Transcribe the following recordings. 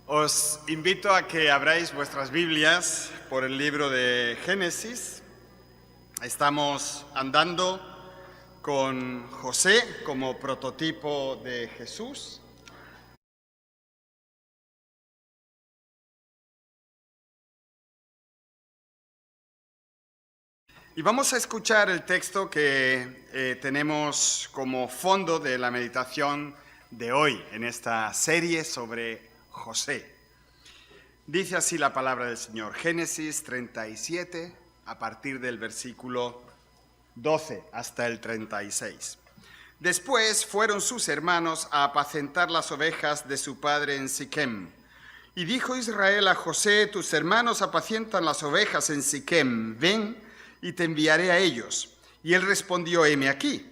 Os invito a que abráis vuestras Biblias por el libro de Génesis. Estamos andando con José como prototipo de Jesús. Y vamos a escuchar el texto que tenemos como fondo de la meditación de hoy en esta serie sobre José. Dice así la palabra del Señor, Génesis 37, a partir del versículo 12 hasta el 36. Después fueron sus hermanos a apacentar las ovejas de su padre en Siquem. Y dijo Israel a José, tus hermanos apacientan las ovejas en Siquem, ven y te enviaré a ellos. Y él respondió, heme aquí.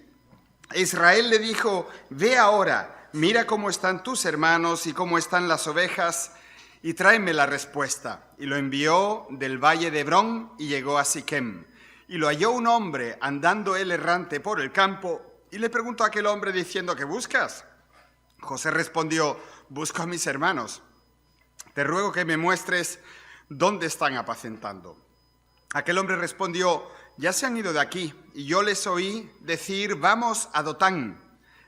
Israel le dijo, ve ahora, mira cómo están tus hermanos y cómo están las ovejas, y tráeme la respuesta. Y lo envió del valle de Hebrón y llegó a Siquem. Y lo halló un hombre andando él errante por el campo, y le preguntó a aquel hombre diciendo, ¿qué buscas? José respondió, busco a mis hermanos. Te ruego que me muestres dónde están apacentando. Aquel hombre respondió, ya se han ido de aquí, y yo les oí decir, vamos a Dotán.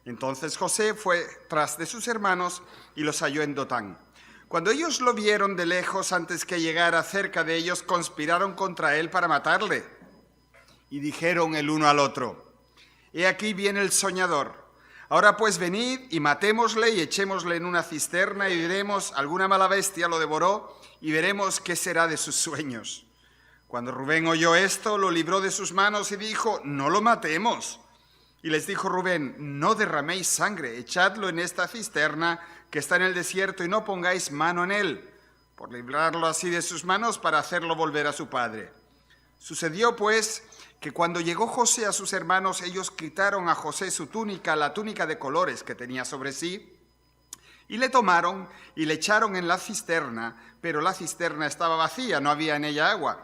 Entonces José fue tras de sus hermanos y los halló en Dotán. Cuando ellos lo vieron de lejos, antes que llegara cerca de ellos, conspiraron contra él para matarle. Y dijeron el uno al otro, he aquí viene el soñador. Ahora pues venid y matémosle y echémosle en una cisterna y diremos, alguna mala bestia lo devoró y veremos qué será de sus sueños. Cuando Rubén oyó esto, lo libró de sus manos y dijo, no lo matemos. Y les dijo Rubén, no derraméis sangre, echadlo en esta cisterna que está en el desierto y no pongáis mano en él, por librarlo así de sus manos para hacerlo volver a su padre. Sucedió pues que cuando llegó José a sus hermanos, ellos quitaron a José su túnica, la túnica de colores que tenía sobre sí, y le tomaron y le echaron en la cisterna, pero la cisterna estaba vacía, no había en ella agua.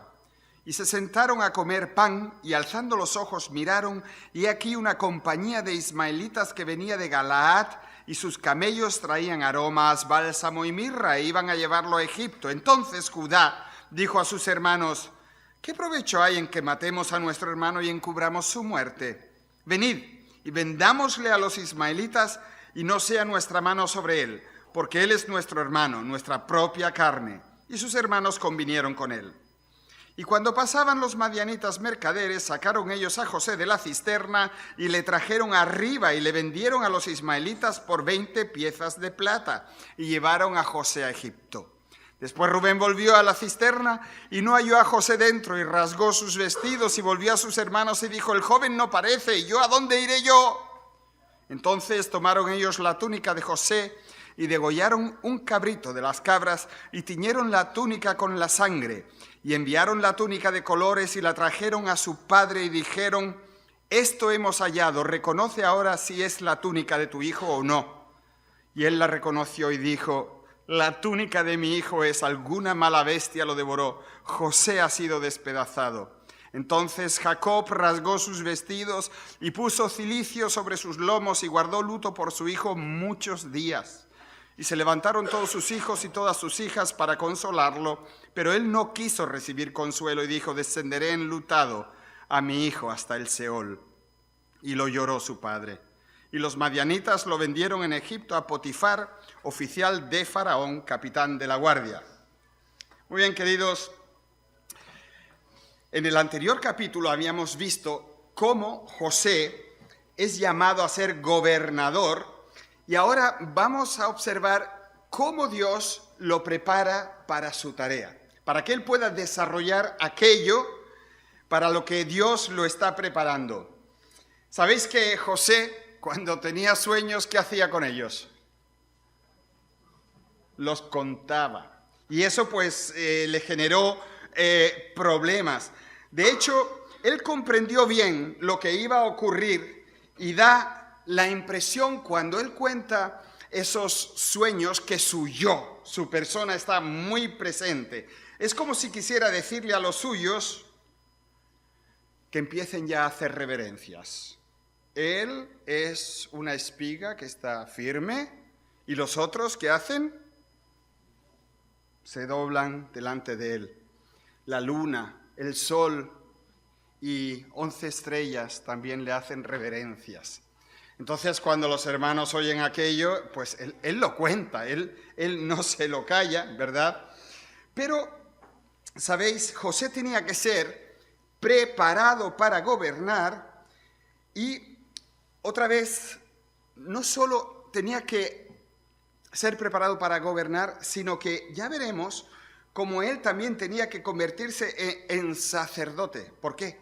Y se sentaron a comer pan, y alzando los ojos miraron, y aquí una compañía de ismaelitas que venía de Galaad, y sus camellos traían aromas, bálsamo y mirra, e iban a llevarlo a Egipto. Entonces Judá dijo a sus hermanos, ¿qué provecho hay en que matemos a nuestro hermano y encubramos su muerte? Venid, y vendámosle a los ismaelitas, y no sea nuestra mano sobre él, porque él es nuestro hermano, nuestra propia carne. Y sus hermanos convinieron con él. Y cuando pasaban los madianitas mercaderes, sacaron ellos a José de la cisterna y le trajeron arriba y le vendieron a los ismaelitas por 20 piezas de plata y llevaron a José a Egipto. Después Rubén volvió a la cisterna y no halló a José dentro y rasgó sus vestidos y volvió a sus hermanos y dijo, el joven no parece, ¿y yo a dónde iré yo? Entonces tomaron ellos la túnica de José y degollaron un cabrito de las cabras y tiñeron la túnica con la sangre. Y enviaron la túnica de colores y la trajeron a su padre y dijeron, esto hemos hallado, reconoce ahora si es la túnica de tu hijo o no. Y él la reconoció y dijo, la túnica de mi hijo es, alguna mala bestia lo devoró, José ha sido despedazado. Entonces Jacob rasgó sus vestidos y puso cilicio sobre sus lomos y guardó luto por su hijo muchos días. Y se levantaron todos sus hijos y todas sus hijas para consolarlo, pero él no quiso recibir consuelo y dijo, descenderé enlutado a mi hijo hasta el Seol. Y lo lloró su padre. Y los madianitas lo vendieron en Egipto a Potifar, oficial de Faraón, capitán de la guardia. Muy bien, queridos, en el anterior capítulo habíamos visto cómo José es llamado a ser gobernador. Y ahora vamos a observar cómo Dios lo prepara para su tarea, para que él pueda desarrollar aquello para lo que Dios lo está preparando. ¿Sabéis que José, cuando tenía sueños, qué hacía con ellos? Los contaba. Y eso pues le generó problemas. De hecho, él comprendió bien lo que iba a ocurrir y da la impresión cuando él cuenta esos sueños que su yo, su persona está muy presente. Es como si quisiera decirle a los suyos que empiecen ya a hacer reverencias. Él es una espiga que está firme y los otros ¿qué hacen? se doblan delante de él. La luna, el sol y 11 estrellas también le hacen reverencias. Entonces, cuando los hermanos oyen aquello, pues él lo cuenta, él no se lo calla, ¿verdad? Pero, ¿sabéis? José tenía que ser preparado para gobernar y, otra vez, no solo tenía que ser preparado para gobernar, sino que ya veremos cómo él también tenía que convertirse en sacerdote. ¿Por qué?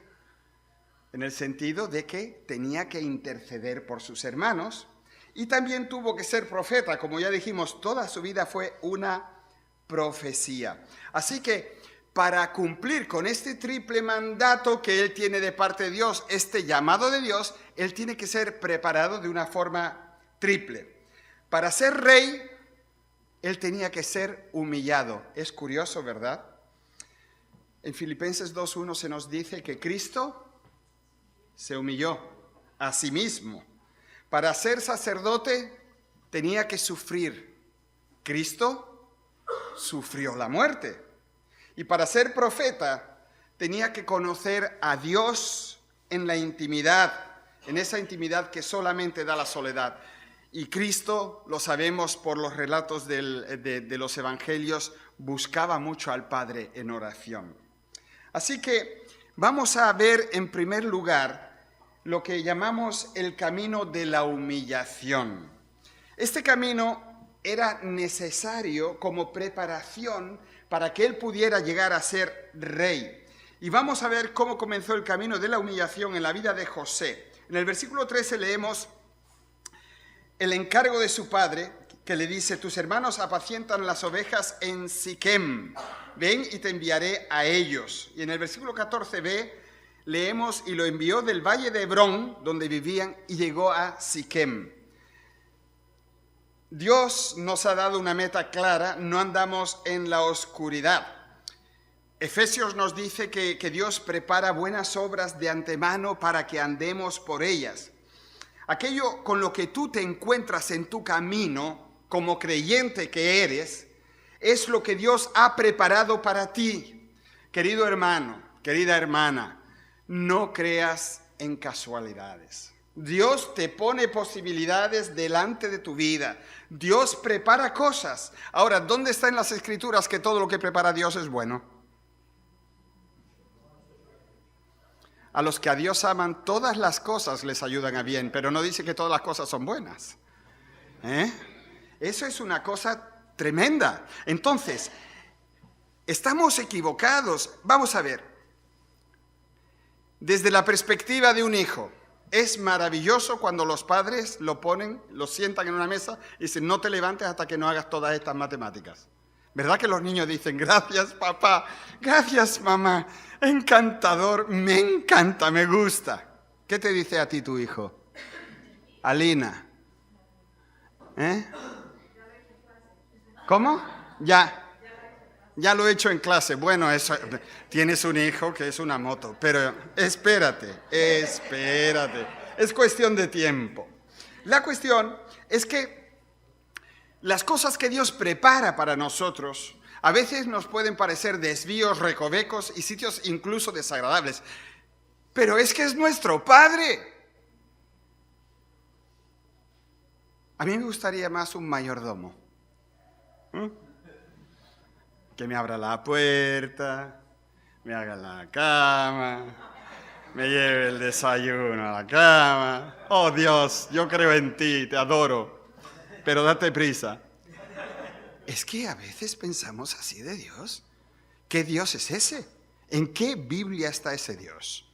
En el sentido de que tenía que interceder por sus hermanos y también tuvo que ser profeta. Como ya dijimos, toda su vida fue una profecía. Así que para cumplir con este triple mandato que él tiene de parte de Dios, este llamado de Dios, él tiene que ser preparado de una forma triple. Para ser rey, él tenía que ser humillado. Es curioso, ¿verdad? En Filipenses 2:1 se nos dice que Cristo se humilló a sí mismo. Para ser sacerdote tenía que sufrir. Cristo sufrió la muerte. Y para ser profeta tenía que conocer a Dios en la intimidad, en esa intimidad que solamente da la soledad. Y Cristo, lo sabemos por los relatos de los evangelios, buscaba mucho al Padre en oración. Así que vamos a ver en primer lugar lo que llamamos el camino de la humillación. Este camino era necesario como preparación para que él pudiera llegar a ser rey. Y vamos a ver cómo comenzó el camino de la humillación en la vida de José. En el versículo 13 leemos el encargo de su padre, que le dice: tus hermanos apacientan las ovejas en Siquem, ven y te enviaré a ellos. Y en el versículo 14b leemos: y lo envió del valle de Hebrón, donde vivían, y llegó a Siquem. Dios nos ha dado una meta clara, no andamos en la oscuridad. Efesios nos dice que Dios prepara buenas obras de antemano para que andemos por ellas. Aquello con lo que tú te encuentras en tu camino, como creyente que eres, es lo que Dios ha preparado para ti. Querido hermano, querida hermana, no creas en casualidades. Dios te pone posibilidades delante de tu vida. Dios prepara cosas. Ahora, ¿dónde está en las Escrituras que todo lo que prepara Dios es bueno? A los que a Dios aman, todas las cosas les ayudan a bien, pero no dice que todas las cosas son buenas. Eso es una cosa tremenda. Entonces, estamos equivocados. Vamos a ver. Desde la perspectiva de un hijo, es maravilloso cuando los padres lo sientan en una mesa y dicen: no te levantes hasta que no hagas todas estas matemáticas. ¿Verdad que los niños dicen: gracias papá, gracias mamá, encantador, me encanta, me gusta? ¿Qué te dice a ti tu hijo? Alina. ¿Cómo? Ya lo he hecho en clase. Bueno, eso, tienes un hijo que es una moto, pero espérate. Es cuestión de tiempo. La cuestión es que las cosas que Dios prepara para nosotros a veces nos pueden parecer desvíos, recovecos y sitios incluso desagradables. Pero es que es nuestro Padre. A mí me gustaría más un mayordomo. Que me abra la puerta, me haga la cama, me lleve el desayuno a la cama. Oh Dios, yo creo en ti, te adoro, pero date prisa. Es que a veces pensamos así de Dios. ¿Qué Dios es ese? ¿En qué Biblia está ese Dios?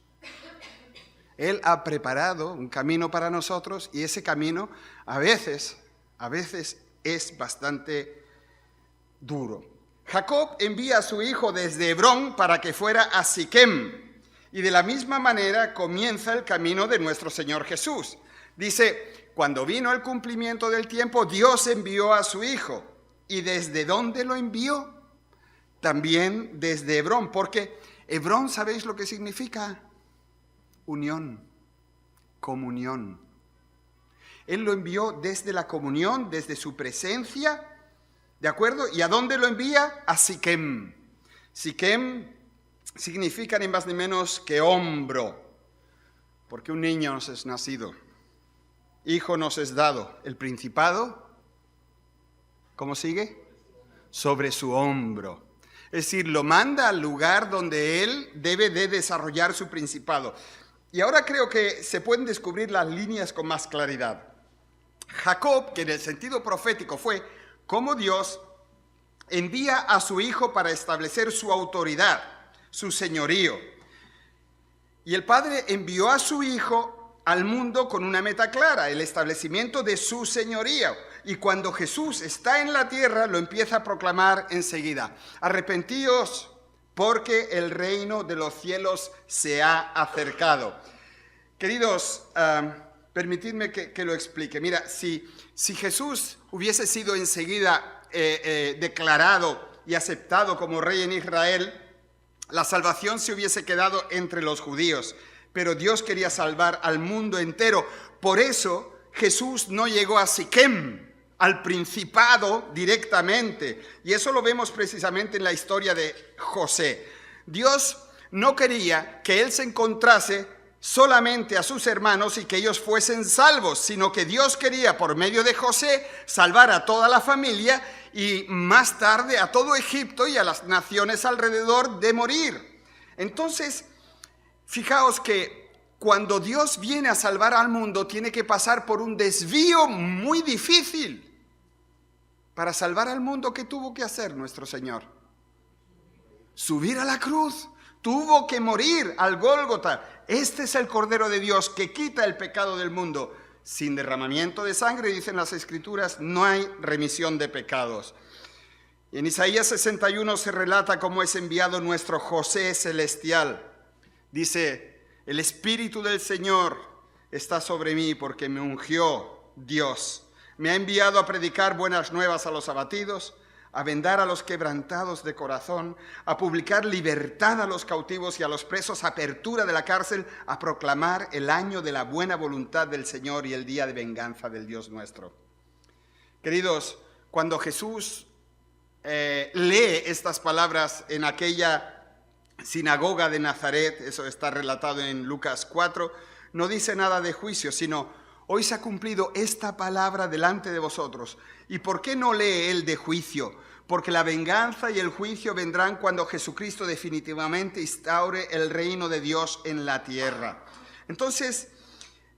Él ha preparado un camino para nosotros y ese camino a veces es bastante duro. Jacob envía a su hijo desde Hebrón para que fuera a Siquem. Y de la misma manera comienza el camino de nuestro Señor Jesús. Dice: cuando vino el cumplimiento del tiempo, Dios envió a su hijo. ¿Y desde dónde lo envió? También desde Hebrón, porque Hebrón, ¿sabéis lo que significa? Unión, comunión. Él lo envió desde la comunión, desde su presencia, ¿De acuerdo? ¿Y a dónde lo envía? A Siquem. Siquem significa ni más ni menos que hombro, porque un niño nos es nacido, hijo nos es dado, el principado, ¿cómo sigue? Sobre su hombro. Es decir, lo manda al lugar donde él debe de desarrollar su principado. Y ahora creo que se pueden descubrir las líneas con más claridad. Jacob, que en el sentido profético fue como Dios envía a su hijo para establecer su autoridad, su señorío. Y el Padre envió a su hijo al mundo con una meta clara, el establecimiento de su señorío. Y cuando Jesús está en la tierra, lo empieza a proclamar enseguida. Arrepentíos porque el reino de los cielos se ha acercado. Queridos, permitidme que lo explique. Mira, si Jesús hubiese sido enseguida declarado y aceptado como rey en Israel, la salvación se hubiese quedado entre los judíos. Pero Dios quería salvar al mundo entero. Por eso Jesús no llegó a Siquem, al principado directamente. Y eso lo vemos precisamente en la historia de José. Dios no quería que él se encontrase solamente a sus hermanos y que ellos fuesen salvos, sino que Dios quería por medio de José salvar a toda la familia y más tarde a todo Egipto y a las naciones alrededor de morir. Entonces, fijaos que cuando Dios viene a salvar al mundo tiene que pasar por un desvío muy difícil. Para salvar al mundo, ¿qué tuvo que hacer nuestro Señor? Subir a la cruz. Tuvo que morir al Gólgota. Este es el Cordero de Dios que quita el pecado del mundo. Sin derramamiento de sangre, dicen las Escrituras, no hay remisión de pecados. Y en Isaías 61 se relata cómo es enviado nuestro José celestial. Dice, el Espíritu del Señor está sobre mí porque me ungió Dios. Me ha enviado a predicar buenas nuevas a los abatidos, a vendar a los quebrantados de corazón, a publicar libertad a los cautivos y a los presos, apertura de la cárcel, a proclamar el año de la buena voluntad del Señor y el día de venganza del Dios nuestro. Queridos, cuando Jesús lee estas palabras en aquella sinagoga de Nazaret, eso está relatado en Lucas 4, no dice nada de juicio, sino hoy se ha cumplido esta palabra delante de vosotros. ¿Y por qué no lee él de juicio? Porque la venganza y el juicio vendrán cuando Jesucristo definitivamente instaure el reino de Dios en la tierra. Entonces,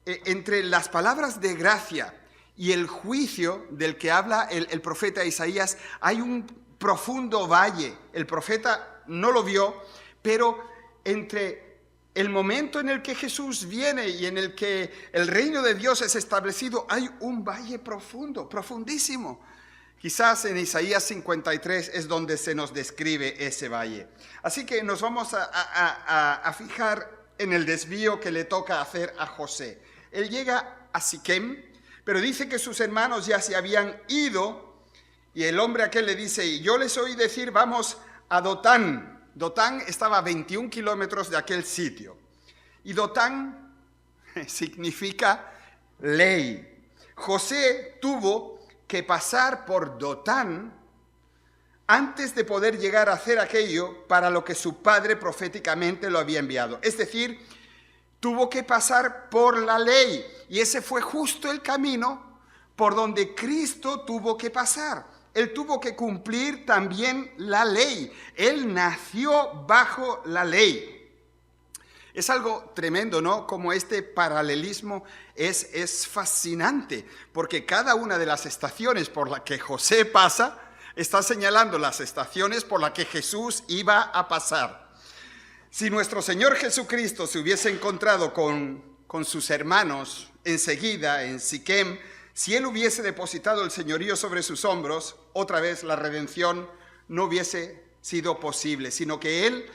entre las palabras de gracia y el juicio del que habla el profeta Isaías, hay un profundo valle. El profeta no lo vio, pero entre el momento en el que Jesús viene y en el que el reino de Dios es establecido, hay un valle profundo, profundísimo. Quizás en Isaías 53 es donde se nos describe ese valle. Así que nos vamos a fijar en el desvío que le toca hacer a José. Él llega a Siquem, pero dice que sus hermanos ya se habían ido y el hombre aquel le dice, y yo les oí decir, vamos a Dotán. Dotán estaba a 21 kilómetros de aquel sitio. Y Dotán significa ley. José tuvo que pasar por Dotán antes de poder llegar a hacer aquello para lo que su padre proféticamente lo había enviado. Es decir, tuvo que pasar por la ley. Y ese fue justo el camino por donde Cristo tuvo que pasar. Él tuvo que cumplir también la ley. Él nació bajo la ley. Es algo tremendo, ¿no? Como este paralelismo es fascinante, porque cada una de las estaciones por las que José pasa está señalando las estaciones por las que Jesús iba a pasar. Si nuestro Señor Jesucristo se hubiese encontrado con sus hermanos enseguida en Siquem, si él hubiese depositado el señorío sobre sus hombros, otra vez la redención no hubiese sido posible, sino que él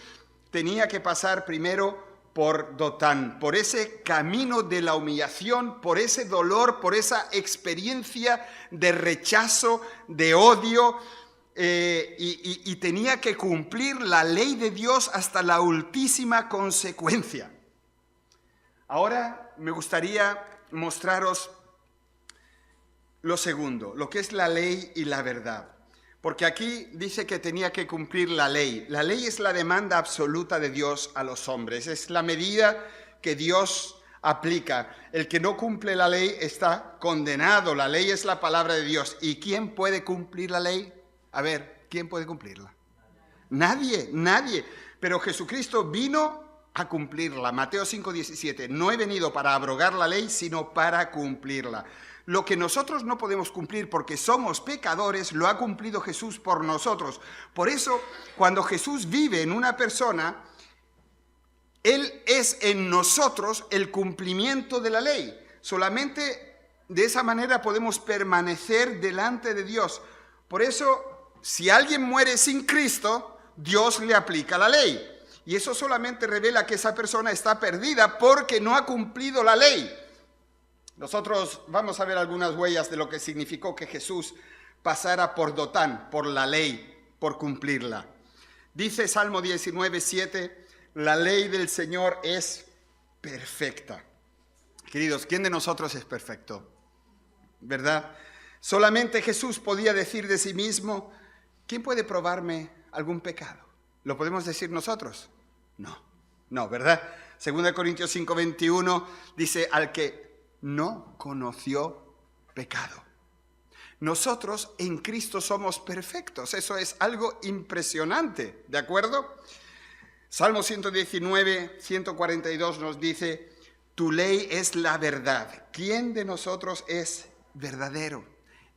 tenía que pasar primero por Dotán, por ese camino de la humillación, por ese dolor, por esa experiencia de rechazo, de odio, y tenía que cumplir la ley de Dios hasta la ultísima consecuencia. Ahora me gustaría mostraros lo segundo, lo que es la ley y la verdad. Porque aquí dice que tenía que cumplir la ley. La ley es la demanda absoluta de Dios a los hombres. Es la medida que Dios aplica. El que no cumple la ley está condenado. La ley es la palabra de Dios. ¿Y quién puede cumplir la ley? A ver, ¿quién puede cumplirla? Nadie, nadie. Pero Jesucristo vino a cumplirla. Mateo 5:17. No he venido para abrogar la ley, sino para cumplirla. Lo que nosotros no podemos cumplir porque somos pecadores, lo ha cumplido Jesús por nosotros. Por eso, cuando Jesús vive en una persona, Él es en nosotros el cumplimiento de la ley. Solamente de esa manera podemos permanecer delante de Dios. Por eso, si alguien muere sin Cristo, Dios le aplica la ley. Y eso solamente revela que esa persona está perdida porque no ha cumplido la ley. Nosotros vamos a ver algunas huellas de lo que significó que Jesús pasara por Dotán, por la ley, por cumplirla. Dice Salmo 19:7, la ley del Señor es perfecta. Queridos, ¿quién de nosotros es perfecto? ¿Verdad? Solamente Jesús podía decir de sí mismo, ¿quién puede probarme algún pecado? ¿Lo podemos decir nosotros? No, ¿verdad? 2 Corintios 5:21 dice, al que no conoció pecado. Nosotros en Cristo somos perfectos. Eso es algo impresionante, ¿de acuerdo? Salmo 119, 142 nos dice, tu ley es la verdad. ¿Quién de nosotros es verdadero?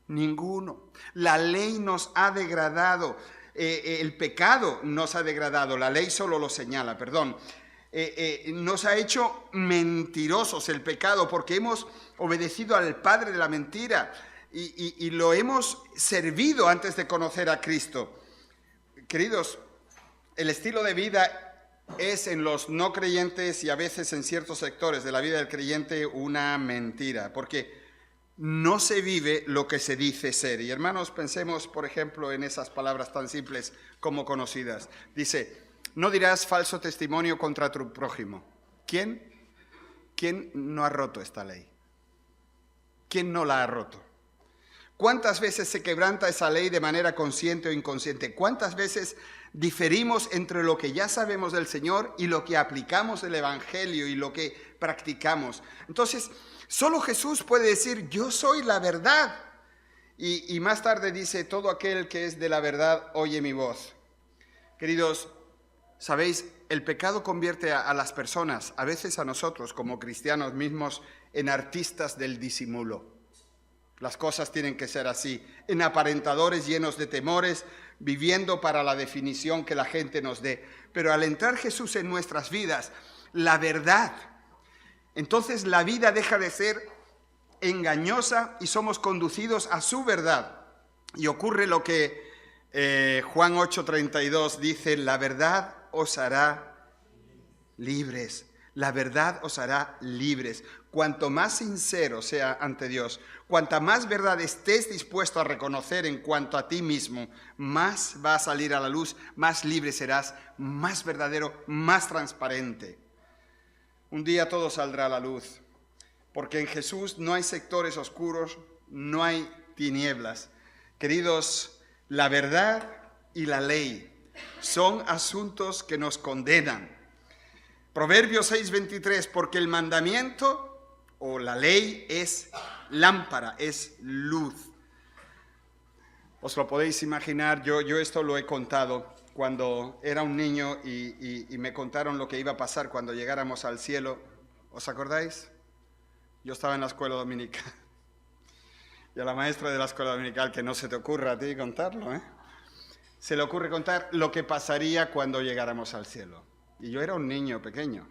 Ninguno. La ley nos ha degradado. El pecado nos ha degradado. La ley solo lo señala, perdón. Nos ha hecho mentirosos el pecado porque hemos obedecido al padre de la mentira y lo hemos servido antes de conocer a Cristo. Queridos, el estilo de vida es en los no creyentes y a veces en ciertos sectores de la vida del creyente una mentira, porque no se vive lo que se dice ser. Y hermanos, pensemos por ejemplo en esas palabras tan simples como conocidas. Dice, no dirás falso testimonio contra tu prójimo. ¿Quién no ha roto esta ley? ¿Quién no la ha roto? ¿Cuántas veces se quebranta esa ley de manera consciente o inconsciente? ¿Cuántas veces diferimos entre lo que ya sabemos del Señor y lo que aplicamos del Evangelio y lo que practicamos? Entonces, solo Jesús puede decir, yo soy la verdad. Y más tarde dice, todo aquel que es de la verdad oye mi voz. Queridos, ¿sabéis? El pecado convierte a las personas, a veces a nosotros como cristianos mismos, en artistas del disimulo. Las cosas tienen que ser así, en aparentadores llenos de temores, viviendo para la definición que la gente nos dé. Pero al entrar Jesús en nuestras vidas, la verdad, entonces la vida deja de ser engañosa y somos conducidos a su verdad. Y ocurre lo que Juan 8:32 dice, la verdad os hará libres. La verdad os hará libres. Cuanto más sincero sea ante Dios, cuanta más verdad estés dispuesto a reconocer en cuanto a ti mismo, más va a salir a la luz, más libre serás, más verdadero, más transparente. Un día todo saldrá a la luz, porque en Jesús no hay sectores oscuros, no hay tinieblas. Queridos, la verdad y la ley son asuntos que nos condenan. Proverbios 6:23, porque el mandamiento o la ley es lámpara, es luz. Os lo podéis imaginar, yo esto lo he contado cuando era un niño y me contaron lo que iba a pasar cuando llegáramos al cielo. ¿Os acordáis? Yo estaba en la escuela dominical. Y a la maestra de la escuela dominical, que no se te ocurra a ti contarlo, se le ocurre contar lo que pasaría cuando llegáramos al cielo. Y yo era un niño pequeño.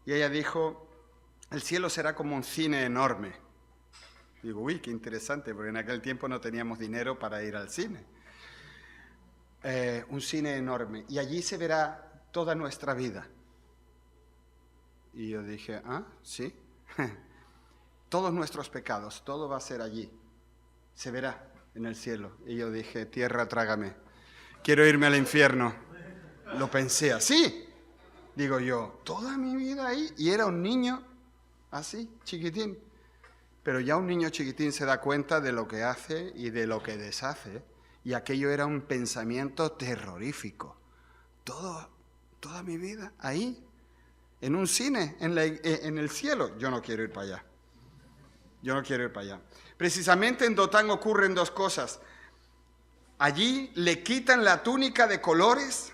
Y ella dijo, el cielo será como un cine enorme. Digo, uy, qué interesante, porque en aquel tiempo no teníamos dinero para ir al cine. Un cine enorme. Y allí se verá toda nuestra vida. Y yo dije, sí. Todos nuestros pecados, todo va a ser allí. Se verá en el cielo. Y yo dije, tierra, trágame. Quiero irme al infierno. Lo pensé así. Digo yo, toda mi vida ahí. Y era un niño así, chiquitín. Pero ya un niño chiquitín se da cuenta de lo que hace y de lo que deshace. Y aquello era un pensamiento terrorífico. Toda mi vida ahí, en un cine, en el cielo. Yo no quiero ir para allá. Yo no quiero ir para allá. Precisamente en Dotán ocurren dos cosas. Allí le quitan la túnica de colores.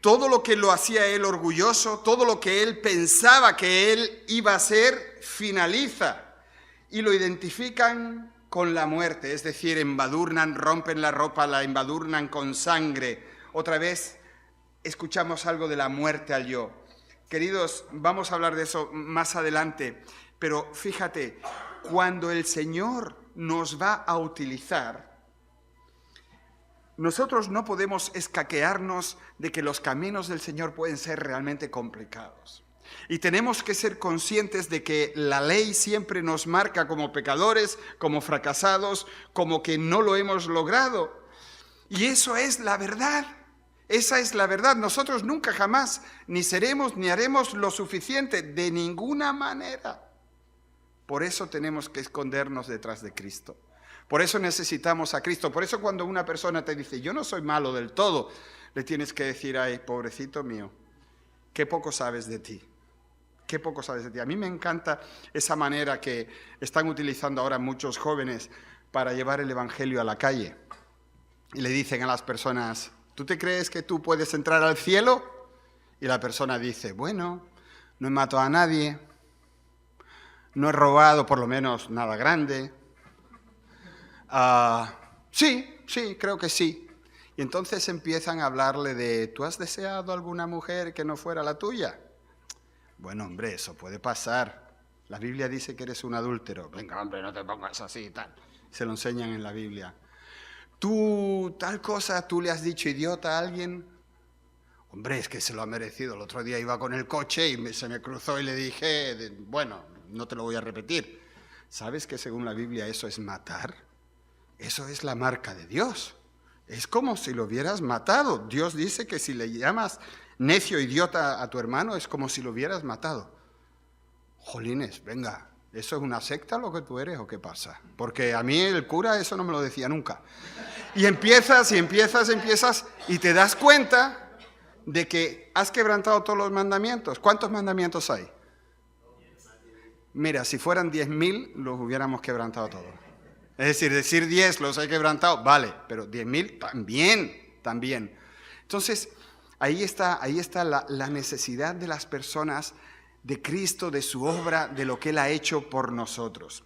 Todo lo que lo hacía él orgulloso, todo lo que él pensaba que él iba a ser, finaliza. Y lo identifican con la muerte, es decir, embadurnan, rompen la ropa, la embadurnan con sangre. Otra vez escuchamos algo de la muerte al yo. Queridos, vamos a hablar de eso más adelante, pero fíjate, cuando el Señor nos va a utilizar, nosotros no podemos escaquearnos de que los caminos del Señor pueden ser realmente complicados. Y tenemos que ser conscientes de que la ley siempre nos marca como pecadores, como fracasados, como que no lo hemos logrado. Y eso es la verdad. Esa es la verdad. Nosotros nunca jamás ni seremos ni haremos lo suficiente de ninguna manera. Por eso tenemos que escondernos detrás de Cristo. Por eso necesitamos a Cristo. Por eso cuando una persona te dice, yo no soy malo del todo, le tienes que decir, ay, pobrecito mío, qué poco sabes de ti. Qué poco sabes de ti. A mí me encanta esa manera que están utilizando ahora muchos jóvenes para llevar el evangelio a la calle. Y le dicen a las personas, ¿tú te crees que tú puedes entrar al cielo? Y la persona dice, bueno, no he matado a nadie, no he robado por lo menos nada grande. Sí, creo que sí. Y entonces empiezan a hablarle de, ¿tú has deseado alguna mujer que no fuera la tuya? Bueno, hombre, eso puede pasar. La Biblia dice que eres un adúltero. Venga, hombre, no te pongas así y tal. Se lo enseñan en la Biblia. Tú, tal cosa, tú le has dicho idiota a alguien. Hombre, es que se lo ha merecido. El otro día iba con el coche y se me cruzó y le dije, bueno, no te lo voy a repetir. ¿Sabes que según la Biblia eso es matar? Eso es la marca de Dios. Es como si lo hubieras matado. Dios dice que si le llamas necio, idiota a tu hermano, es como si lo hubieras matado. Jolines, venga, ¿eso es una secta lo que tú eres o qué pasa? Porque a mí el cura eso no me lo decía nunca. Y empiezas y te das cuenta de que has quebrantado todos los mandamientos. ¿Cuántos mandamientos hay? Mira, si fueran 10.000 los hubiéramos quebrantado todos. Es decir 10 los he quebrantado, vale, pero 10.000 también. Entonces, ahí está la necesidad de las personas, de Cristo, de su obra, de lo que Él ha hecho por nosotros.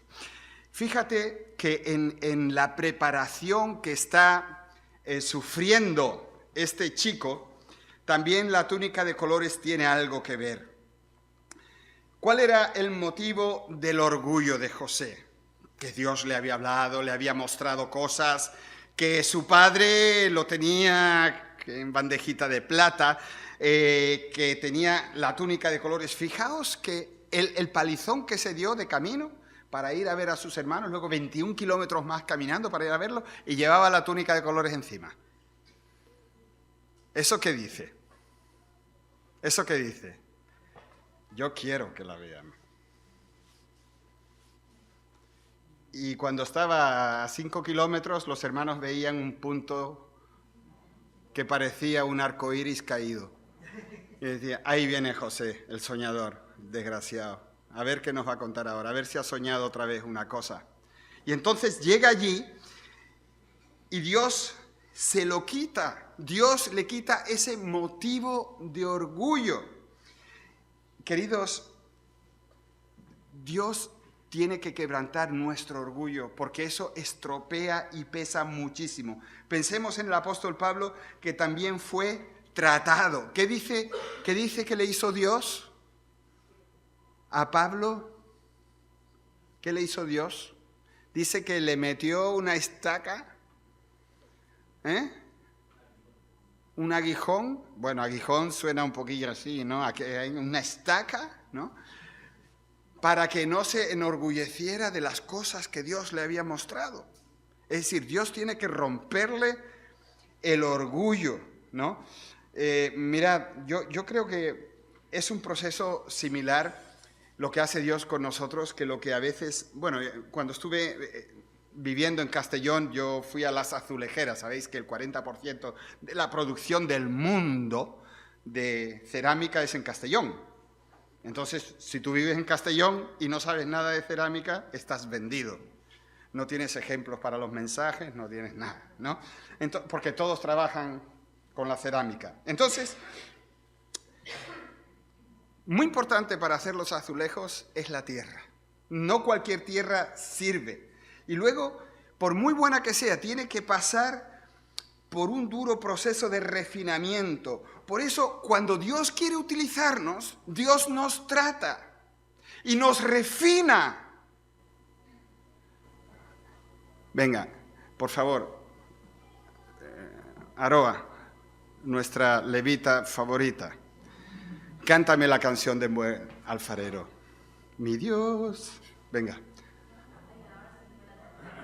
Fíjate que en la preparación que está sufriendo este chico, también la túnica de colores tiene algo que ver. ¿Cuál era el motivo del orgullo de José? Que Dios le había hablado, le había mostrado cosas, que su padre lo tenía en bandejita de plata, que tenía la túnica de colores. Fijaos que el palizón que se dio de camino para ir a ver a sus hermanos, luego 21 kilómetros más caminando para ir a verlo, y llevaba la túnica de colores encima. ¿Eso qué dice? ¿Eso qué dice? Yo quiero que la vean. Y cuando estaba a 5 kilómetros, los hermanos veían un punto que parecía un arco iris caído. Y decía, ahí viene José, el soñador, desgraciado. A ver qué nos va a contar ahora, a ver si ha soñado otra vez una cosa. Y entonces llega allí y Dios se lo quita. Dios le quita ese motivo de orgullo. Queridos, Dios tiene que quebrantar nuestro orgullo, porque eso estropea y pesa muchísimo. Pensemos en el apóstol Pablo, que también fue tratado. ¿Qué dice que le hizo Dios a Pablo? ¿Qué le hizo Dios? Dice que le metió una estaca, un aguijón. Bueno, aguijón suena un poquillo así, ¿no? Aquí hay una estaca, ¿no? Para que no se enorgulleciera de las cosas que Dios le había mostrado. Es decir, Dios tiene que romperle el orgullo, ¿no? Mirad, yo creo que es un proceso similar lo que hace Dios con nosotros, que lo que a veces, bueno, cuando estuve viviendo en Castellón, yo fui a las azulejeras. Sabéis que el 40% de la producción del mundo de cerámica es en Castellón. Entonces, si tú vives en Castellón y no sabes nada de cerámica, estás vendido. No tienes ejemplos para los mensajes, no tienes nada, ¿no? Porque todos trabajan con la cerámica. Entonces, muy importante para hacer los azulejos es la tierra. No cualquier tierra sirve. Y luego, por muy buena que sea, tiene que pasar por un duro proceso de refinamiento. Por eso, cuando Dios quiere utilizarnos, Dios nos trata y nos refina. Venga, por favor, Aroa, nuestra levita favorita, cántame la canción de Buen Alfarero. Mi Dios, venga.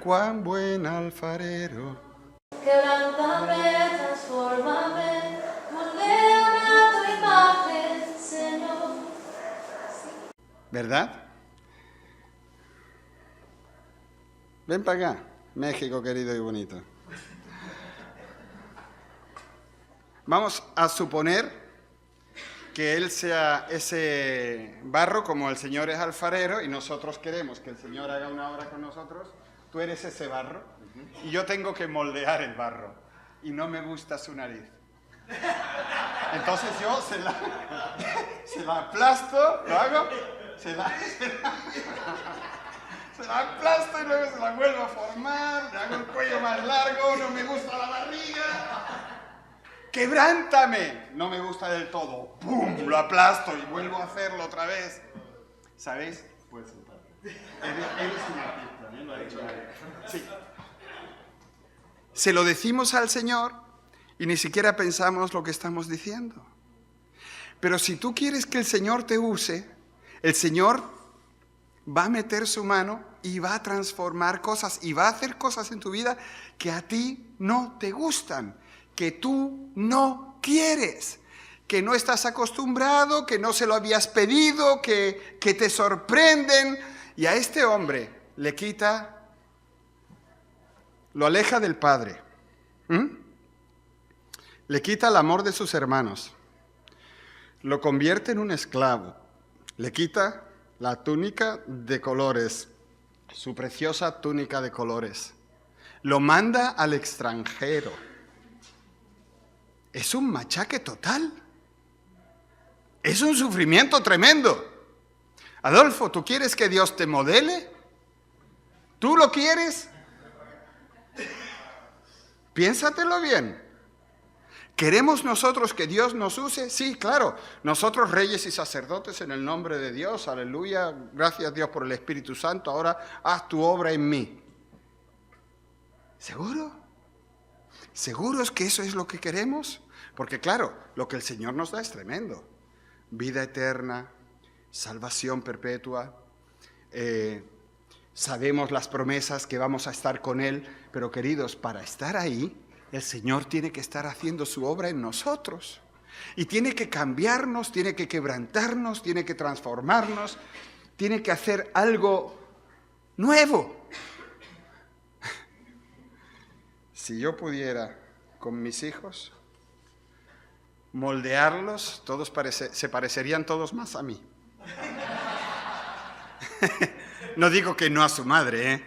Cuán buen alfarero. Quebrántame, transfórmame, moldéame a tu imagen, Señor. ¿Verdad? Ven para acá, México querido y bonito. Vamos a suponer que Él sea ese barro como el Señor es alfarero y nosotros queremos que el Señor haga una obra con nosotros. Tú eres ese barro y yo tengo que moldear el barro y no me gusta su nariz. Entonces yo se la aplasto, ¿lo hago? Se la aplasto y luego se la vuelvo a formar, le hago el cuello más largo, no me gusta la barriga. ¡Quebrántame! No me gusta del todo. ¡Pum! Lo aplasto y vuelvo a hacerlo otra vez. ¿Sabéis? Puedes sentarte. Eres un artista, ¿no? Lo ha dicho nadie. Sí. Se lo decimos al Señor y ni siquiera pensamos lo que estamos diciendo. Pero si tú quieres que el Señor te use, el Señor va a meter su mano y va a transformar cosas y va a hacer cosas en tu vida que a ti no te gustan, que tú no quieres, que no estás acostumbrado, que no se lo habías pedido, que te sorprenden. Y a este hombre le quita, lo aleja del Padre, le quita el amor de sus hermanos, lo convierte en un esclavo, le quita la túnica de colores, su preciosa túnica de colores, lo manda al extranjero. Es un machaque total. Es un sufrimiento tremendo. Adolfo, ¿tú quieres que Dios te modele? ¿Tú lo quieres? Piénsatelo bien. ¿Queremos nosotros que Dios nos use? Sí, claro. Nosotros, reyes y sacerdotes, en el nombre de Dios, aleluya, gracias a Dios por el Espíritu Santo, ahora haz tu obra en mí. ¿Seguro? ¿Seguros que eso es lo que queremos? Porque claro, lo que el Señor nos da es tremendo. Vida eterna, salvación perpetua, sabemos las promesas que vamos a estar con Él, pero queridos, para estar ahí, el Señor tiene que estar haciendo su obra en nosotros. Y tiene que cambiarnos, tiene que quebrantarnos, tiene que transformarnos, tiene que hacer algo nuevo. Si yo pudiera con mis hijos moldearlos, todos se parecerían todos más a mí. No digo que no a su madre,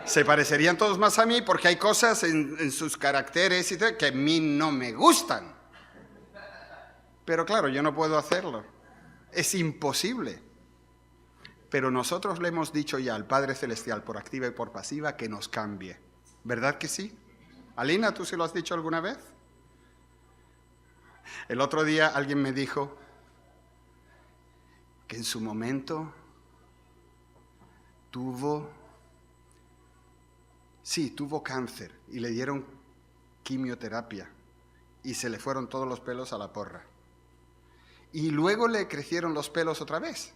Se parecerían todos más a mí porque hay cosas en sus caracteres y tal que a mí no me gustan. Pero claro, yo no puedo hacerlo. Es imposible. Pero nosotros le hemos dicho ya al Padre Celestial, por activa y por pasiva, que nos cambie. ¿Verdad que sí? Alina, ¿tú se lo has dicho alguna vez? El otro día alguien me dijo que en su momento tuvo cáncer y le dieron quimioterapia y se le fueron todos los pelos a la porra. Y luego le crecieron los pelos otra vez.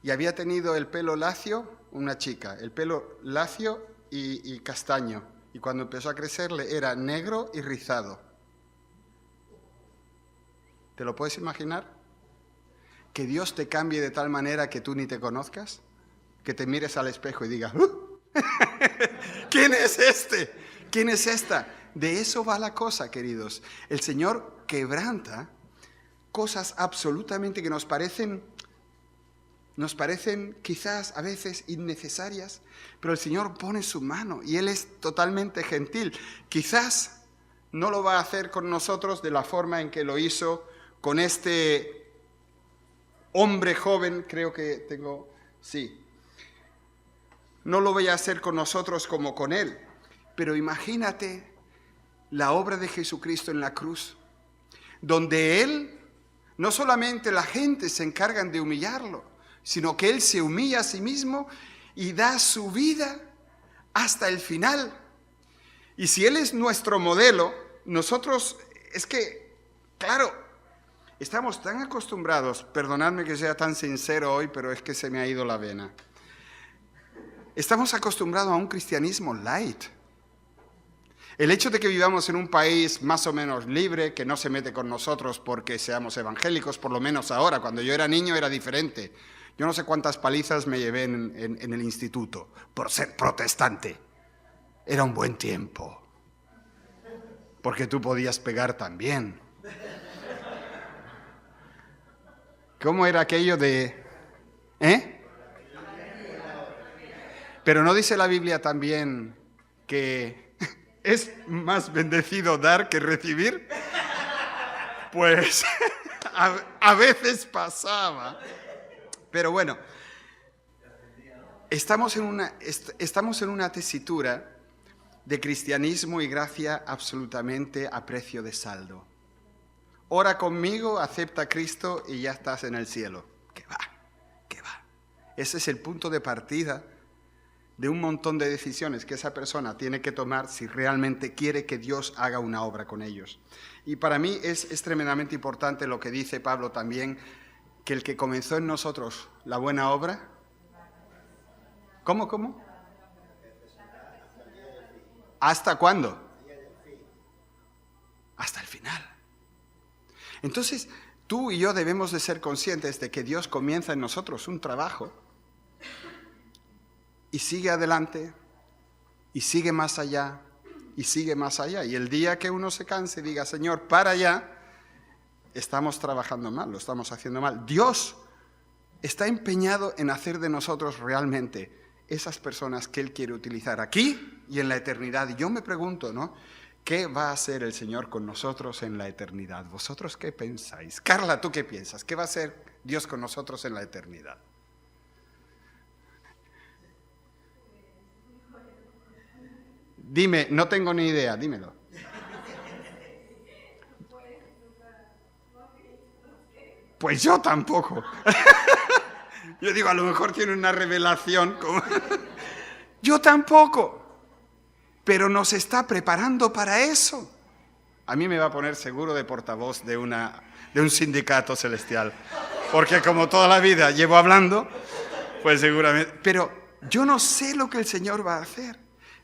Y había tenido el pelo lacio, una chica, el pelo lacio y castaño. Y cuando empezó a crecerle era negro y rizado. ¿Te lo puedes imaginar? Que Dios te cambie de tal manera que tú ni te conozcas, que te mires al espejo y digas, ¿Quién es este? ¿Quién es esta? De eso va la cosa, queridos. El Señor quebranta cosas absolutamente que nos parecen quizás a veces innecesarias, pero el Señor pone su mano y Él es totalmente gentil. Quizás no lo va a hacer con nosotros de la forma en que lo hizo con este hombre joven, creo que tengo, sí. No lo voy a hacer con nosotros como con Él, pero imagínate la obra de Jesucristo en la cruz, donde Él, no solamente la gente se encargan de humillarlo, sino que Él se humilla a sí mismo y da su vida hasta el final. Y si Él es nuestro modelo, nosotros, es que, claro, estamos tan acostumbrados, perdonadme que sea tan sincero hoy, pero es que se me ha ido la vena. Estamos acostumbrados a un cristianismo light. El hecho de que vivamos en un país más o menos libre, que no se mete con nosotros porque seamos evangélicos, por lo menos ahora, cuando yo era niño era diferente. Yo no sé cuántas palizas me llevé en el instituto por ser protestante. Era un buen tiempo, porque tú podías pegar también. ¿Cómo era aquello de...? Pero ¿no dice la Biblia también que es más bendecido dar que recibir? Pues a veces pasaba. Pero bueno, estamos en una tesitura de cristianismo y gracia absolutamente a precio de saldo. Ora conmigo, acepta a Cristo y ya estás en el cielo. ¿Qué va? Ese es el punto de partida de un montón de decisiones que esa persona tiene que tomar si realmente quiere que Dios haga una obra con ellos. Y para mí es tremendamente importante lo que dice Pablo también, que el que comenzó en nosotros la buena obra... ¿Cómo? ¿Hasta cuándo? Hasta el final. Entonces, tú y yo debemos de ser conscientes de que Dios comienza en nosotros un trabajo y sigue adelante, y sigue más allá, y sigue más allá. Y el día que uno se canse y diga, Señor, para allá, estamos trabajando mal, lo estamos haciendo mal. Dios está empeñado en hacer de nosotros realmente esas personas que Él quiere utilizar aquí y en la eternidad. Y yo me pregunto, ¿no? ¿Qué va a hacer el Señor con nosotros en la eternidad? ¿Vosotros qué pensáis? Carla, ¿tú qué piensas? ¿Qué va a hacer Dios con nosotros en la eternidad? Dime, no tengo ni idea, dímelo. Pues yo tampoco. Yo digo, a lo mejor tiene una revelación. Yo tampoco. Pero nos está preparando para eso. A mí me va a poner seguro de portavoz de un sindicato celestial. Porque como toda la vida llevo hablando, pues seguramente... Pero yo no sé lo que el Señor va a hacer.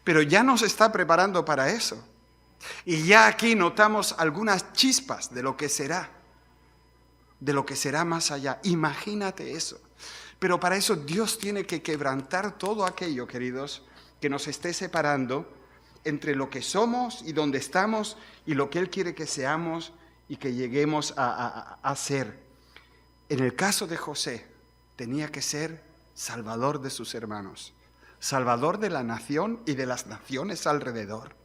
Pero ya nos está preparando para eso. Y ya aquí notamos algunas chispas de lo que será más allá. Imagínate eso. Pero para eso Dios tiene que quebrantar todo aquello, queridos, que nos esté separando entre lo que somos y donde estamos y lo que Él quiere que seamos y que lleguemos a ser. En el caso de José, tenía que ser salvador de sus hermanos, salvador de la nación y de las naciones alrededor.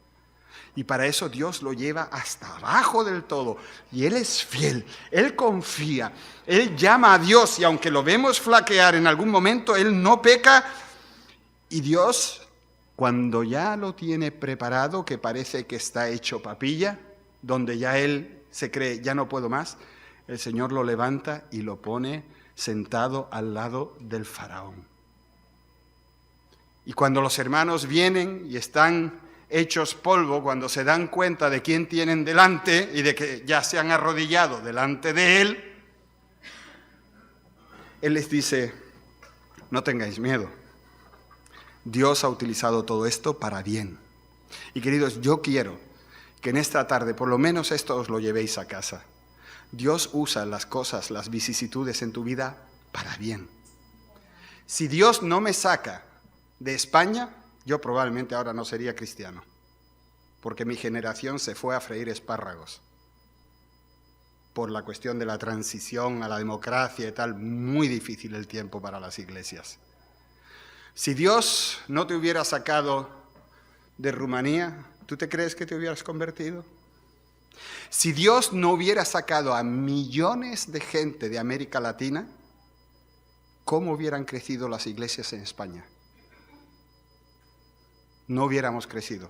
Y para eso Dios lo lleva hasta abajo del todo. Y Él es fiel, Él confía, Él llama a Dios y aunque lo vemos flaquear en algún momento, Él no peca. Y Dios, cuando ya lo tiene preparado, que parece que está hecho papilla, donde ya Él se cree, ya no puedo más, el Señor lo levanta y lo pone sentado al lado del faraón. Y cuando los hermanos vienen y están hechos polvo, cuando se dan cuenta de quién tienen delante y de que ya se han arrodillado delante de Él, Él les dice, no tengáis miedo. Dios ha utilizado todo esto para bien. Y queridos, yo quiero que en esta tarde, por lo menos esto os lo llevéis a casa. Dios usa las cosas, las vicisitudes en tu vida para bien. Si Dios no me saca de España, yo probablemente ahora no sería cristiano, porque mi generación se fue a freír espárragos por la cuestión de la transición a la democracia y tal. Muy difícil el tiempo para las iglesias. Si Dios no te hubiera sacado de Rumanía, ¿tú te crees que te hubieras convertido? Si Dios no hubiera sacado a millones de gente de América Latina, ¿cómo hubieran crecido las iglesias en España? No hubiéramos crecido.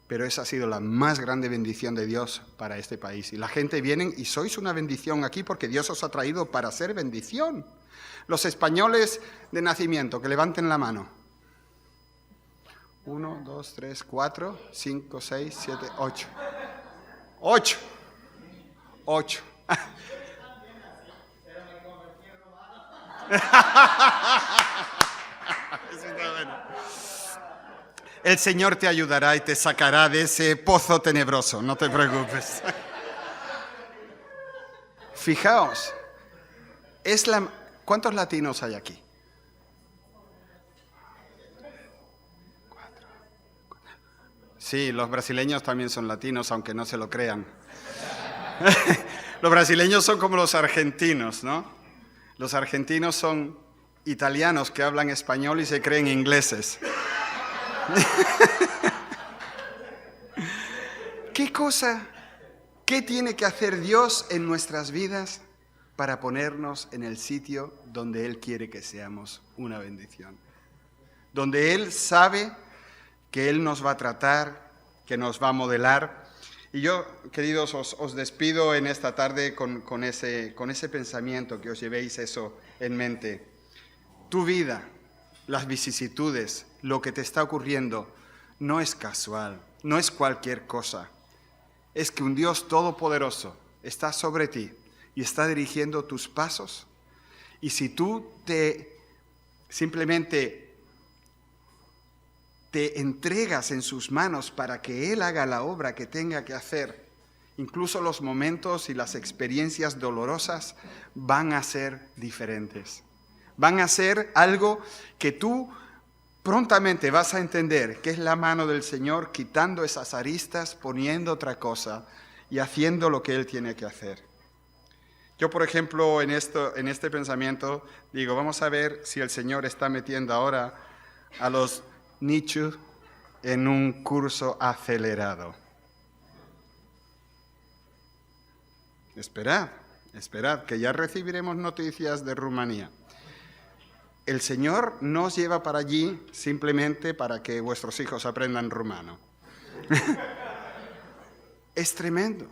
Pero esa ha sido la más grande bendición de Dios para este país. Y la gente viene y sois una bendición aquí porque Dios os ha traído para ser bendición. Los españoles de nacimiento, que levanten la mano. 1, 2, 3, 4, 5, 6, 7, 8. 8. 8. Eso está bueno. El Señor te ayudará y te sacará de ese pozo tenebroso, no te preocupes. Fijaos, ¿cuántos latinos hay aquí? 4. Sí, los brasileños también son latinos, aunque no se lo crean. Los brasileños son como los argentinos, ¿no? Los argentinos son italianos que hablan español y se creen ingleses. ¿Qué tiene que hacer Dios en nuestras vidas para ponernos en el sitio donde Él quiere que seamos una bendición? Donde Él sabe que Él nos va a tratar, que nos va a modelar. Y yo, queridos, os despido en esta tarde con ese pensamiento, que os llevéis eso en mente. Tu vida, las vicisitudes, lo que te está ocurriendo, no es casual, no es cualquier cosa. Es que un Dios todopoderoso está sobre ti y está dirigiendo tus pasos. Y si tú simplemente te entregas en sus manos para que Él haga la obra que tenga que hacer, incluso los momentos y las experiencias dolorosas van a ser diferentes. Van a ser algo que tú prontamente vas a entender que es la mano del Señor quitando esas aristas, poniendo otra cosa y haciendo lo que Él tiene que hacer. Yo, por ejemplo, en este pensamiento digo, vamos a ver si el Señor está metiendo ahora a los nichos en un curso acelerado. Esperad, que ya recibiremos noticias de Rumanía. El Señor no os lleva para allí simplemente para que vuestros hijos aprendan rumano. Es tremendo.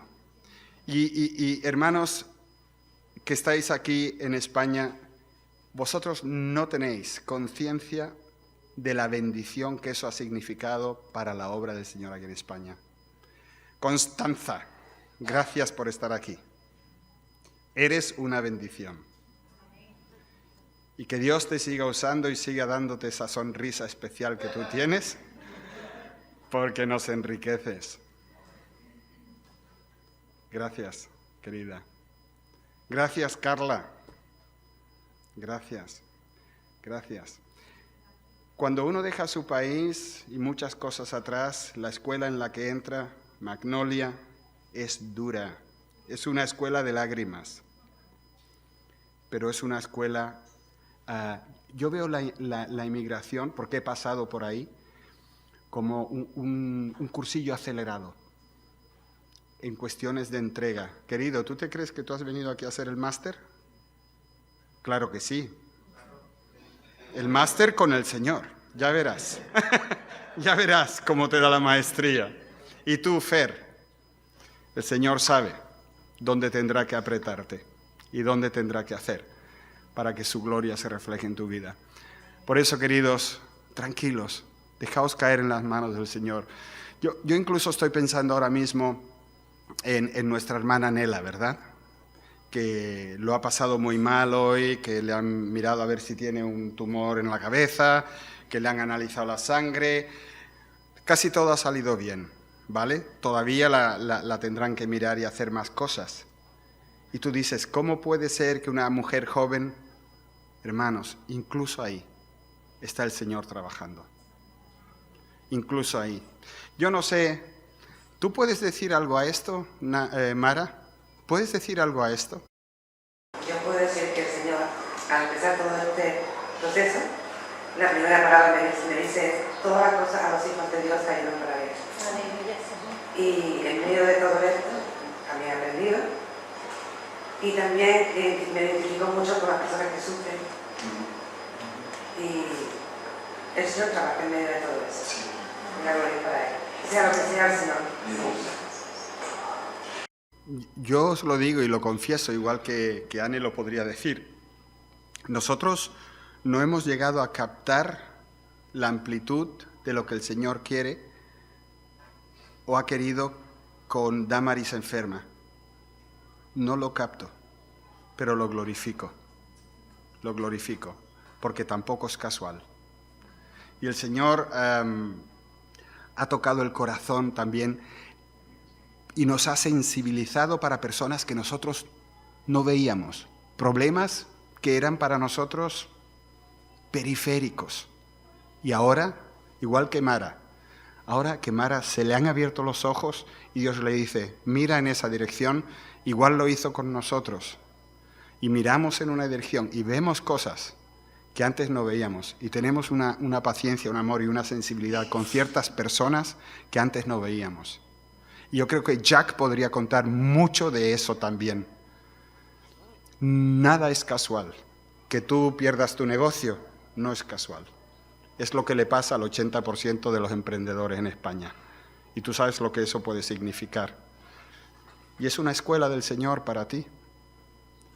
Y hermanos que estáis aquí en España, vosotros no tenéis conciencia de la bendición que eso ha significado para la obra del Señor aquí en España. Constanza, gracias por estar aquí. Eres una bendición. Y que Dios te siga usando y siga dándote esa sonrisa especial que tú tienes, porque nos enriqueces. Gracias, querida. Gracias, Carla. Gracias. Cuando uno deja su país y muchas cosas atrás, la escuela en la que entra, Magnolia, es dura. Es una escuela de lágrimas. Pero es una escuela... yo veo la inmigración, porque he pasado por ahí, como un cursillo acelerado en cuestiones de entrega. Querido, ¿tú te crees que tú has venido aquí a hacer el máster? Claro que sí. El máster con el Señor, ya verás. Ya verás cómo te da la maestría. Y tú, Fer, el Señor sabe dónde tendrá que apretarte y dónde tendrá que hacer para que su gloria se refleje en tu vida. Por eso, queridos, tranquilos, dejaos caer en las manos del Señor. Yo incluso estoy pensando ahora mismo en nuestra hermana Nela, ¿verdad? Que lo ha pasado muy mal hoy, que le han mirado a ver si tiene un tumor en la cabeza, que le han analizado la sangre. Casi todo ha salido bien, ¿vale? Todavía la tendrán que mirar y hacer más cosas. Y tú dices, ¿cómo puede ser que una mujer joven... Hermanos, incluso ahí está el Señor trabajando. incluso ahí. Yo no sé, ¿tú puedes decir algo a esto, Mara? ¿Puedes decir algo a esto? Yo puedo decir que el Señor, al empezar todo este proceso, la primera palabra me dice, todas las cosas a los hijos de Dios ayudan para ellos. Y en medio de todo esto, también he aprendido. Y también me identifico mucho con las personas que sufren. Y el Señor trabaja en medio de todo eso. La gloria para Él. Sea lo que sea el Señor. Yo os lo digo y lo confieso, igual que Anne lo podría decir. Nosotros no hemos llegado a captar la amplitud de lo que el Señor quiere o ha querido con Damaris enferma. No lo capto, pero lo glorifico, porque tampoco es casual. Y el Señor ha tocado el corazón también y nos ha sensibilizado para personas que nosotros no veíamos, problemas que eran para nosotros periféricos. Y ahora, igual que Mara, ahora que Mara se le han abierto los ojos y Dios le dice, mira en esa dirección, igual lo hizo con nosotros. Y miramos en una dirección y vemos cosas que antes no veíamos. Y tenemos una paciencia, un amor y una sensibilidad con ciertas personas que antes no veíamos. Y yo creo que Jack podría contar mucho de eso también. Nada es casual. Que tú pierdas tu negocio no es casual. Es lo que le pasa al 80% de los emprendedores en España. Y tú sabes lo que eso puede significar. Y es una escuela del Señor para ti.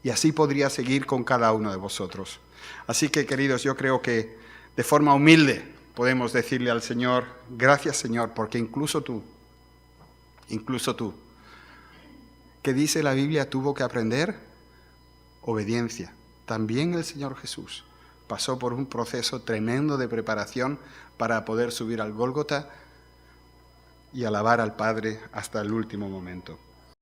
Y así podría seguir con cada uno de vosotros. Así que, queridos, yo creo que de forma humilde podemos decirle al Señor, gracias, Señor, porque incluso tú, ¿qué dice la Biblia? Tuvo que aprender obediencia. También el Señor Jesús pasó por un proceso tremendo de preparación para poder subir al Gólgota y alabar al Padre hasta el último momento.